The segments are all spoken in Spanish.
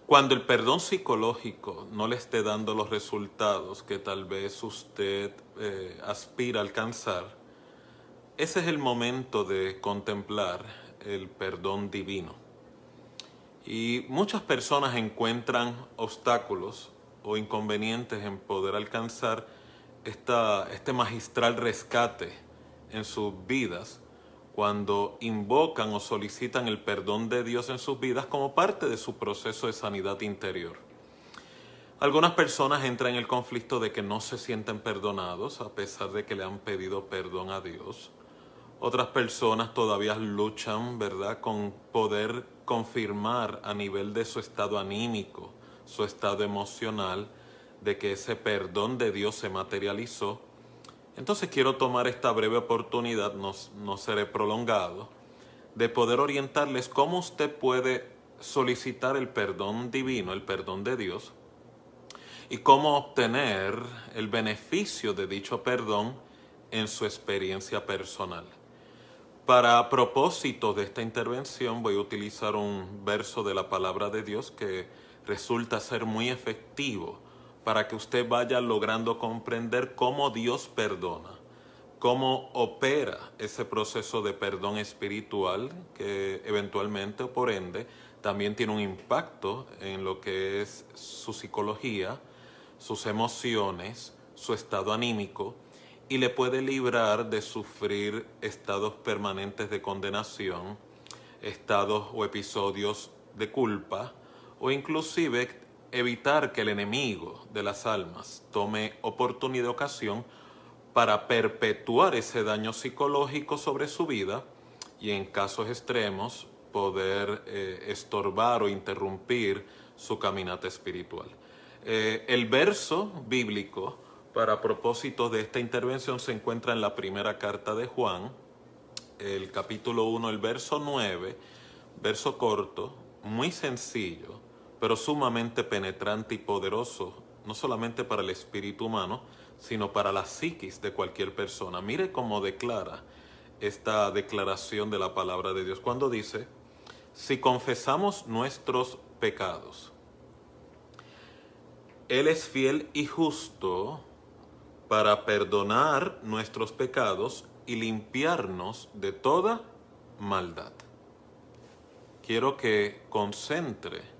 Cuando el perdón psicológico no le esté dando los resultados que tal vez usted aspira a alcanzar, ese es el momento de contemplar el perdón divino. Y muchas personas encuentran obstáculos o inconvenientes en poder alcanzar este magistral rescate en sus vidas cuando invocan o solicitan el perdón de Dios en sus vidas como parte de su proceso de sanidad interior. Algunas personas entran en el conflicto de que no se sienten perdonados a pesar de que le han pedido perdón a Dios. Otras personas todavía luchan, ¿verdad?, con poder confirmar a nivel de su estado anímico, su estado emocional, de que ese perdón de Dios se materializó. Entonces quiero tomar esta breve oportunidad, no seré prolongado, de poder orientarles cómo usted puede solicitar el perdón divino, el perdón de Dios, y cómo obtener el beneficio de dicho perdón en su experiencia personal. Para propósito de esta intervención voy a utilizar un verso de la palabra de Dios que resulta ser muy efectivo para que usted vaya logrando comprender cómo Dios perdona, cómo opera ese proceso de perdón espiritual que eventualmente o por ende también tiene un impacto en lo que es su psicología, sus emociones, su estado anímico, y le puede librar de sufrir estados permanentes de condenación, estados o episodios de culpa, o inclusive evitar que el enemigo de las almas tome oportunidad y ocasión para perpetuar ese daño psicológico sobre su vida y en casos extremos poder estorbar o interrumpir su caminata espiritual. El verso bíblico para propósito de esta intervención se encuentra en la primera carta de Juan, el capítulo 1, el verso 9, verso corto, muy sencillo, pero sumamente penetrante y poderoso, no solamente para el espíritu humano, sino para la psiquis de cualquier persona. Mire cómo declara esta declaración de la palabra de Dios cuando dice: si confesamos nuestros pecados, Él es fiel y justo para perdonar nuestros pecados y limpiarnos de toda maldad. Quiero que concentre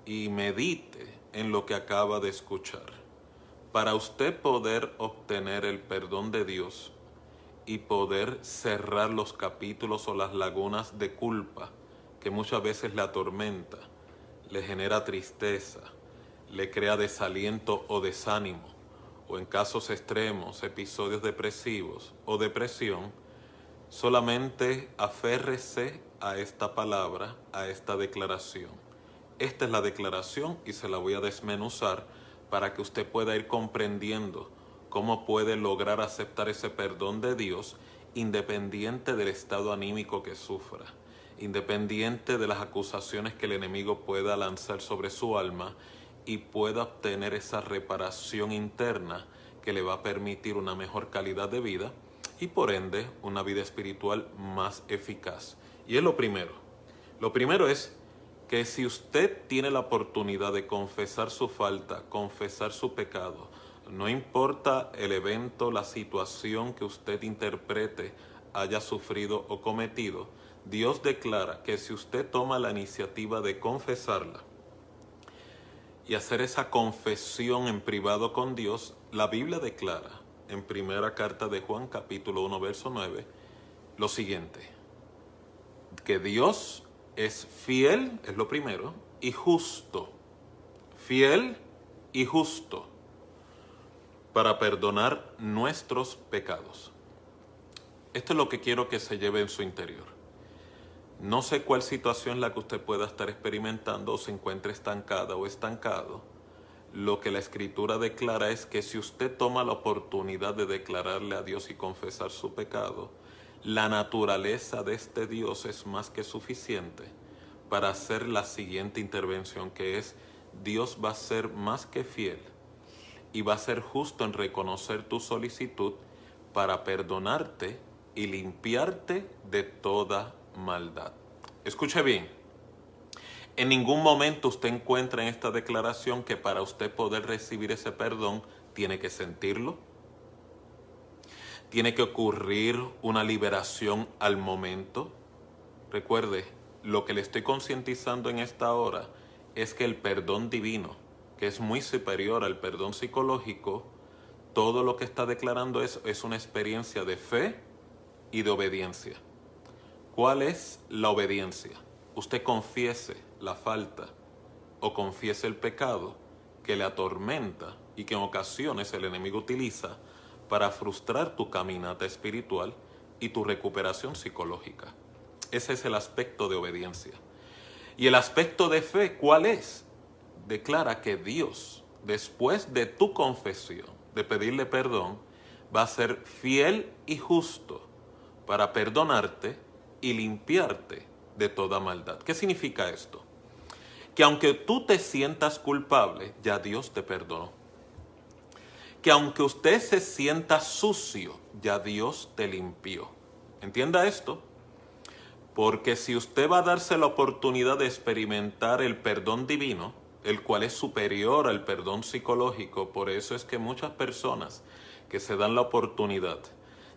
y medite en lo que acaba de escuchar. Para usted poder obtener el perdón de Dios y poder cerrar los capítulos o las lagunas de culpa que muchas veces le atormenta, le genera tristeza, le crea desaliento o desánimo, o en casos extremos, episodios depresivos o depresión, solamente aférrese a esta palabra, a esta declaración. Esta es la declaración y se la voy a desmenuzar para que usted pueda ir comprendiendo cómo puede lograr aceptar ese perdón de Dios independiente del estado anímico que sufra, independiente de las acusaciones que el enemigo pueda lanzar sobre su alma, y pueda obtener esa reparación interna que le va a permitir una mejor calidad de vida y por ende una vida espiritual más eficaz. Y es lo primero. Lo primero es que si usted tiene la oportunidad de confesar su falta, confesar su pecado, no importa el evento, la situación que usted interprete haya sufrido o cometido, Dios declara que si usted toma la iniciativa de confesarla y hacer esa confesión en privado con Dios, la Biblia declara en primera carta de Juan, capítulo 1, verso 9, lo siguiente: que Dios es fiel, es lo primero, y justo, fiel y justo, para perdonar nuestros pecados. Esto es lo que quiero que se lleve en su interior. No sé cuál situación la que usted pueda estar experimentando o se encuentre estancada o estancado. Lo que la Escritura declara es que si usted toma la oportunidad de declararle a Dios y confesar su pecado, la naturaleza de este Dios es más que suficiente para hacer la siguiente intervención, que es: Dios va a ser más que fiel y va a ser justo en reconocer tu solicitud para perdonarte y limpiarte de toda maldad. Escuche bien, En ningún momento usted encuentra en esta declaración que para usted poder recibir ese perdón tiene que sentirlo, tiene que ocurrir una liberación al momento. Recuerde, lo que le estoy concientizando en esta hora es que el perdón divino, que es muy superior al perdón psicológico, todo lo que está declarando es una experiencia de fe y de obediencia. ¿Cuál es la obediencia? Usted confiese la falta o confiese el pecado que le atormenta y que en ocasiones el enemigo utiliza para frustrar tu caminata espiritual y tu recuperación psicológica. Ese es el aspecto de obediencia. Y el aspecto de fe, ¿cuál es? Declara que Dios, después de tu confesión, de pedirle perdón, va a ser fiel y justo para perdonarte y limpiarte de toda maldad. ¿Qué significa esto? Que aunque tú te sientas culpable, ya Dios te perdonó. Que aunque usted se sienta sucio, ya Dios te limpió. ¿Entienda esto? Porque si usted va a darse la oportunidad de experimentar el perdón divino, el cual es superior al perdón psicológico, por eso es que muchas personas que se dan la oportunidad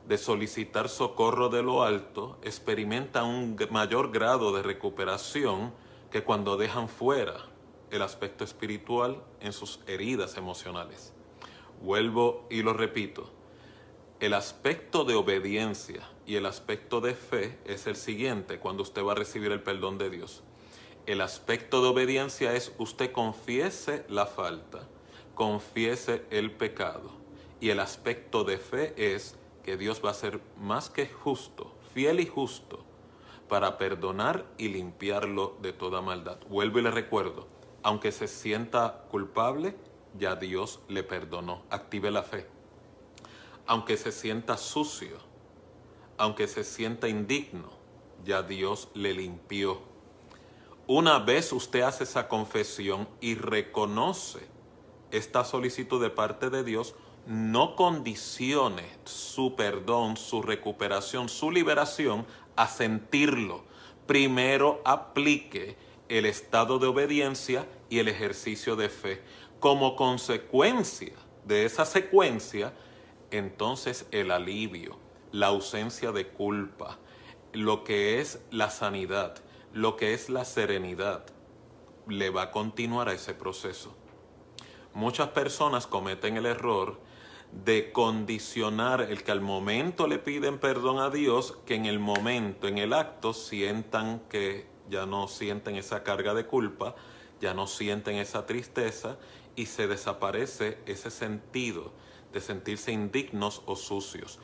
de solicitar socorro de lo alto experimentan un mayor grado de recuperación que cuando dejan fuera el aspecto espiritual en sus heridas emocionales. Vuelvo y lo repito. El aspecto de obediencia y el aspecto de fe es el siguiente cuando usted va a recibir el perdón de Dios. El aspecto de obediencia es usted confiese la falta, confiese el pecado. Y el aspecto de fe es que Dios va a ser más que justo, fiel y justo, para perdonar y limpiarlo de toda maldad. Vuelvo y le recuerdo, aunque se sienta culpable, ya Dios le perdonó. Active la fe. Aunque se sienta sucio, aunque se sienta indigno, ya Dios le limpió. Una vez usted hace esa confesión y reconoce esta solicitud de parte de Dios, no condicione su perdón, su recuperación, su liberación a sentirlo. Primero aplique el estado de obediencia y el ejercicio de fe. Como consecuencia de esa secuencia, entonces el alivio, la ausencia de culpa, lo que es la sanidad, lo que es la serenidad, le va a continuar a ese proceso. Muchas personas cometen el error de condicionar el que al momento le piden perdón a Dios, que en el momento, en el acto, sientan que ya no sienten esa carga de culpa, ya no sienten esa tristeza y se desaparece ese sentido de sentirse indignos o sucios.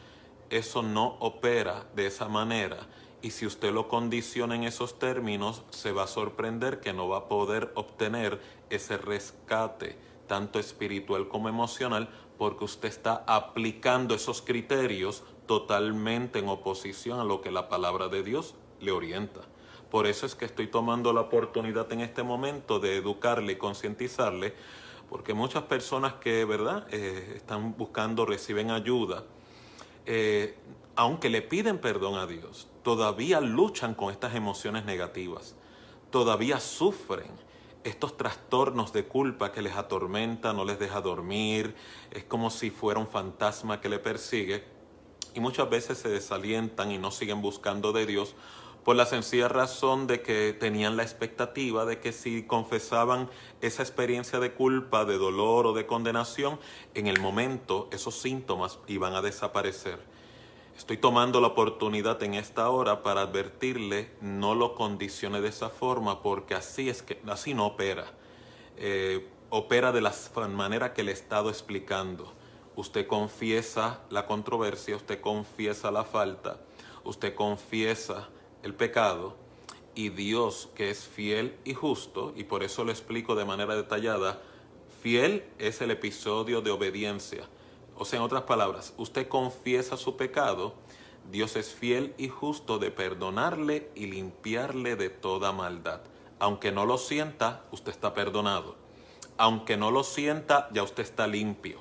Eso no opera de esa manera y si usted lo condiciona en esos términos, se va a sorprender que no va a poder obtener ese rescate, tanto espiritual como emocional, porque usted está aplicando esos criterios totalmente en oposición a lo que la palabra de Dios le orienta. Por eso es que estoy tomando la oportunidad en este momento de educarle y concientizarle, porque muchas personas que, ¿verdad?, están buscando, reciben ayuda, aunque le piden perdón a Dios, todavía luchan con estas emociones negativas, todavía sufren estos trastornos de culpa que les atormenta, no les deja dormir, es como si fuera un fantasma que le persigue y muchas veces se desalientan y no siguen buscando de Dios por la sencilla razón de que tenían la expectativa de que si confesaban esa experiencia de culpa, de dolor o de condenación, en el momento esos síntomas iban a desaparecer. Estoy tomando la oportunidad en esta hora para advertirle, no lo condicione de esa forma, porque así no opera. Opera de la manera que le he estado explicando. Usted confiesa la controversia, usted confiesa la falta, usted confiesa el pecado, y Dios, que es fiel y justo, y por eso lo explico de manera detallada, fiel es el episodio de obediencia. O sea, en otras palabras, usted confiesa su pecado, Dios es fiel y justo de perdonarle y limpiarle de toda maldad. Aunque no lo sienta, usted está perdonado. Aunque no lo sienta, ya usted está limpio.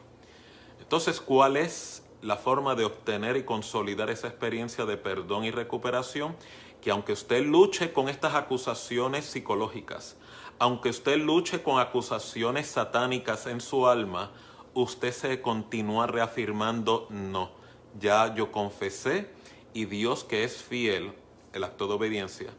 Entonces, ¿cuál es la forma de obtener y consolidar esa experiencia de perdón y recuperación? Que aunque usted luche con estas acusaciones psicológicas, aunque usted luche con acusaciones satánicas en su alma, usted se continúa reafirmando, no, ya yo confesé y Dios, que es fiel, el acto de obediencia,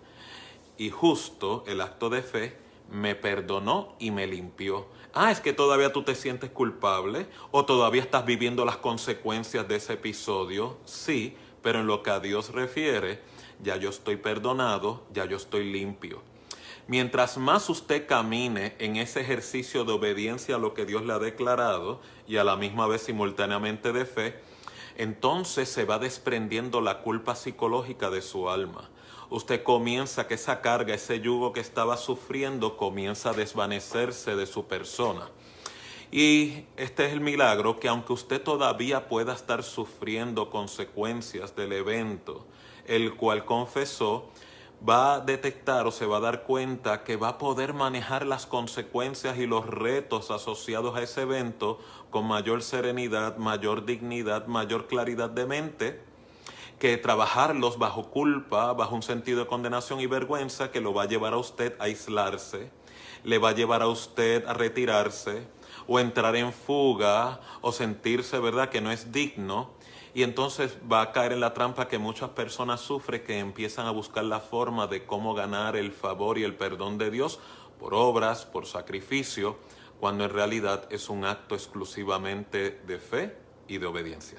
y justo, el acto de fe, me perdonó y me limpió. Ah, es que todavía tú te sientes culpable o todavía estás viviendo las consecuencias de ese episodio. Sí, pero en lo que a Dios refiere, ya yo estoy perdonado, ya yo estoy limpio. Mientras más usted camine en ese ejercicio de obediencia a lo que Dios le ha declarado y a la misma vez simultáneamente de fe, entonces se va desprendiendo la culpa psicológica de su alma. Usted comienza que esa carga, ese yugo que estaba sufriendo, comienza a desvanecerse de su persona. Y este es el milagro, que aunque usted todavía pueda estar sufriendo consecuencias del evento, el cual confesó, va a detectar o se va a dar cuenta que va a poder manejar las consecuencias y los retos asociados a ese evento con mayor serenidad, mayor dignidad, mayor claridad de mente, que trabajarlos bajo culpa, bajo un sentido de condenación y vergüenza que lo va a llevar a usted a aislarse, le va a llevar a usted a retirarse o entrar en fuga o sentirse, ¿verdad?, que no es digno. Y entonces va a caer en la trampa que muchas personas sufren, que empiezan a buscar la forma de cómo ganar el favor y el perdón de Dios por obras, por sacrificio, cuando en realidad es un acto exclusivamente de fe y de obediencia.